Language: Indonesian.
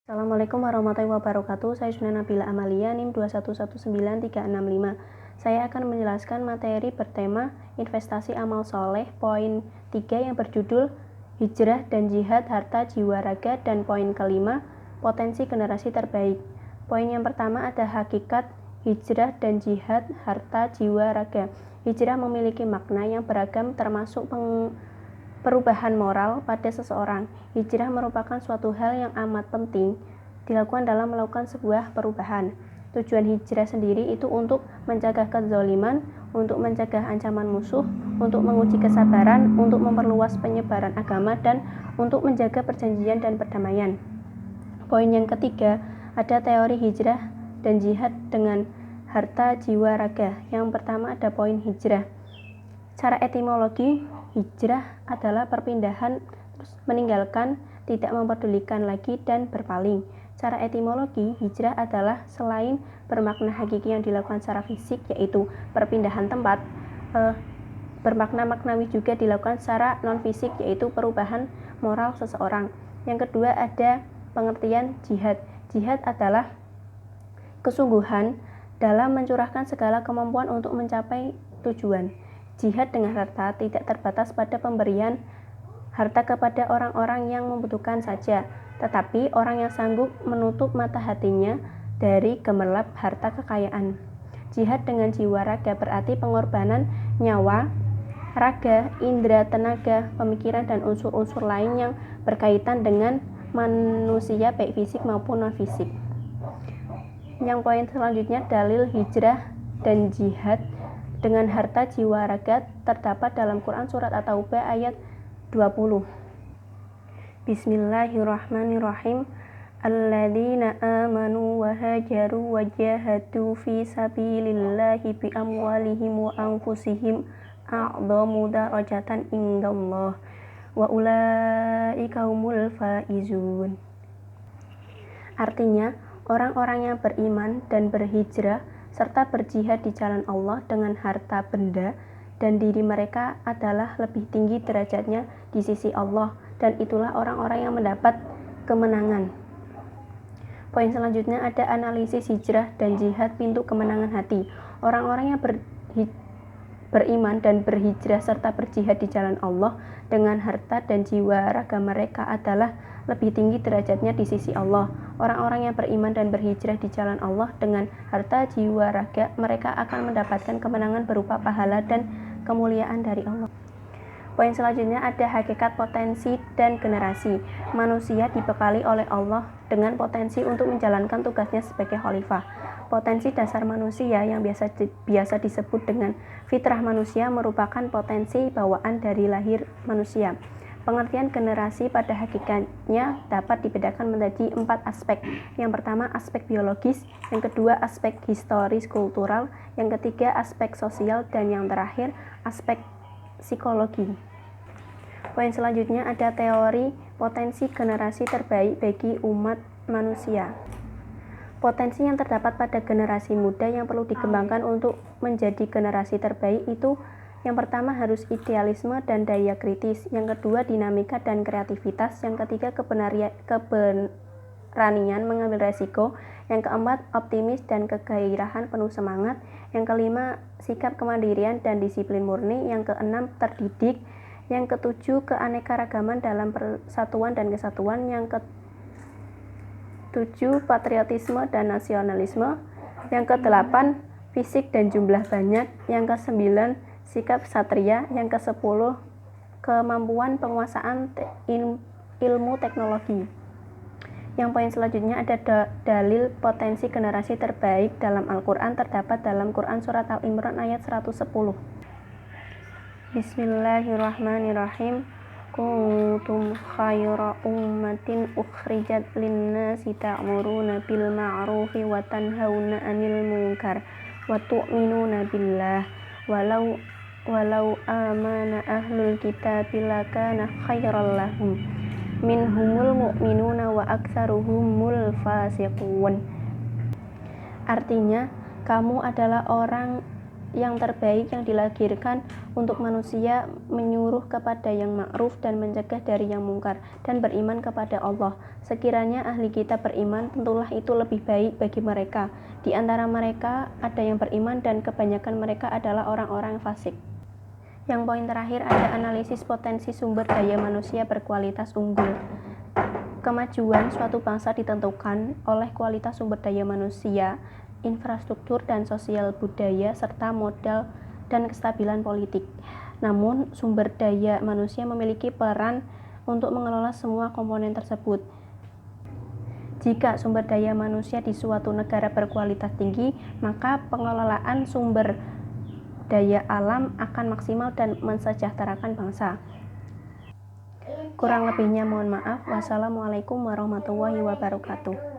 Assalamualaikum warahmatullahi wabarakatuh. Saya Juna Nabila Amalia, NIM 2119365. Saya akan menjelaskan materi bertema investasi amal soleh, poin 3 yang berjudul hijrah dan jihad, harta, jiwa, raga, dan poin kelima, potensi generasi terbaik. Poin yang pertama ada hakikat hijrah dan jihad, harta, jiwa, raga. Hijrah memiliki makna yang beragam termasuk perubahan moral pada seseorang. Hijrah merupakan suatu hal yang amat penting dilakukan dalam melakukan sebuah perubahan. Tujuan hijrah sendiri itu untuk mencegah kezaliman, untuk mencegah ancaman musuh, untuk menguji kesabaran, untuk memperluas penyebaran agama, dan untuk menjaga perjanjian dan perdamaian. Poin yang ketiga, ada teori hijrah dan jihad dengan harta, jiwa, raga. Yang pertama ada poin hijrah. Cara etimologi, hijrah adalah perpindahan, meninggalkan, tidak mempedulikan lagi, dan berpaling. Cara etimologi, hijrah adalah selain bermakna hakiki yang dilakukan secara fisik, yaitu perpindahan tempat, bermakna maknawi juga dilakukan secara non-fisik, yaitu perubahan moral seseorang. Yang kedua ada pengertian jihad. Jihad adalah kesungguhan dalam mencurahkan segala kemampuan untuk mencapai tujuan. Jihad dengan harta tidak terbatas pada pemberian harta kepada orang-orang yang membutuhkan saja, tetapi orang yang sanggup menutup mata hatinya dari gemerlap harta kekayaan. Jihad dengan jiwa raga berarti pengorbanan nyawa, raga, indera, tenaga, pemikiran, dan unsur-unsur lain yang berkaitan dengan manusia baik fisik maupun non-fisik. Yang poin selanjutnya, dalil hijrah dan jihad dengan harta, jiwa, raga terdapat dalam Quran surat At-Taubah ayat 20. Bismillahirrahmanirrahim. Alladzina amanu wa hajaru wa jahadu fi sabilillahi bi amwalihim wa anfusihim a'dhamu darajatan indallah wa ulaika humul faizun. Artinya, orang-orang yang beriman dan berhijrah serta berjihad di jalan Allah dengan harta benda dan diri mereka adalah lebih tinggi derajatnya di sisi Allah, dan itulah orang-orang yang mendapat kemenangan. Poin selanjutnya ada analisis hijrah dan jihad, pintu kemenangan hati. Orang-orang yang beriman dan berhijrah serta berjihad di jalan Allah dengan harta dan jiwa raga mereka adalah lebih tinggi derajatnya di sisi Allah. Orang-orang yang beriman dan berhijrah di jalan Allah dengan harta, jiwa, raga mereka akan mendapatkan kemenangan berupa pahala dan kemuliaan dari Allah. Poin selanjutnya ada hakikat, potensi, dan generasi. Manusia dibekali oleh Allah dengan potensi untuk menjalankan tugasnya sebagai khalifah. Potensi dasar manusia yang biasa disebut dengan fitrah manusia merupakan potensi bawaan dari lahir manusia. Pengertian generasi pada hakikatnya dapat dibedakan menjadi 4 aspek. Yang pertama aspek biologis, yang kedua aspek historis kultural, yang ketiga aspek sosial, dan yang terakhir aspek psikologi. Poin selanjutnya ada teori potensi generasi terbaik bagi umat manusia. Potensi yang terdapat pada generasi muda yang perlu dikembangkan untuk menjadi generasi terbaik itu yang pertama harus idealisme dan daya kritis, yang kedua dinamika dan kreativitas, yang ketiga keberanian mengambil resiko, yang keempat optimis dan kegairahan penuh semangat, yang kelima sikap kemandirian dan disiplin murni, yang keenam terdidik, yang ketujuh keanekaragaman dalam persatuan dan kesatuan, yang ketujuh patriotisme dan nasionalisme, yang kedelapan fisik dan jumlah banyak, yang kesembilan sikap satria, yang ke-10 kemampuan penguasaan ilmu teknologi. Yang poin selanjutnya ada dalil potensi generasi terbaik dalam Al-Quran terdapat dalam Quran surat Al-Imran ayat 110. Bismillahirrahmanirrahim. Kuntum khayra ummatin ukhrijat linnasi ta'muruna bil ma'rufi wa tanhauna 'anil munkar wa tu'minuna billah walau amana ahlul kitabi lakana khairal lahum minhumul mu'minuna wa aktsaruhumul fasiqun. Artinya, kamu adalah orang yang terbaik yang dilahirkan untuk manusia, menyuruh kepada yang ma'ruf dan mencegah dari yang mungkar, dan beriman kepada Allah. Sekiranya ahli kitab beriman, tentulah itu lebih baik bagi mereka. Di antara mereka ada yang beriman dan kebanyakan mereka adalah orang-orang fasik. Yang poin terakhir ada analisis potensi sumber daya manusia berkualitas unggul. Kemajuan suatu bangsa ditentukan oleh kualitas sumber daya manusia, infrastruktur dan sosial budaya, serta modal dan kestabilan politik. Namun, sumber daya manusia memiliki peran untuk mengelola semua komponen tersebut. Jika sumber daya manusia di suatu negara berkualitas tinggi, maka pengelolaan sumber daya alam akan maksimal dan mensejahterakan bangsa. Kurang lebihnya mohon maaf. Wassalamualaikum warahmatullahi wabarakatuh.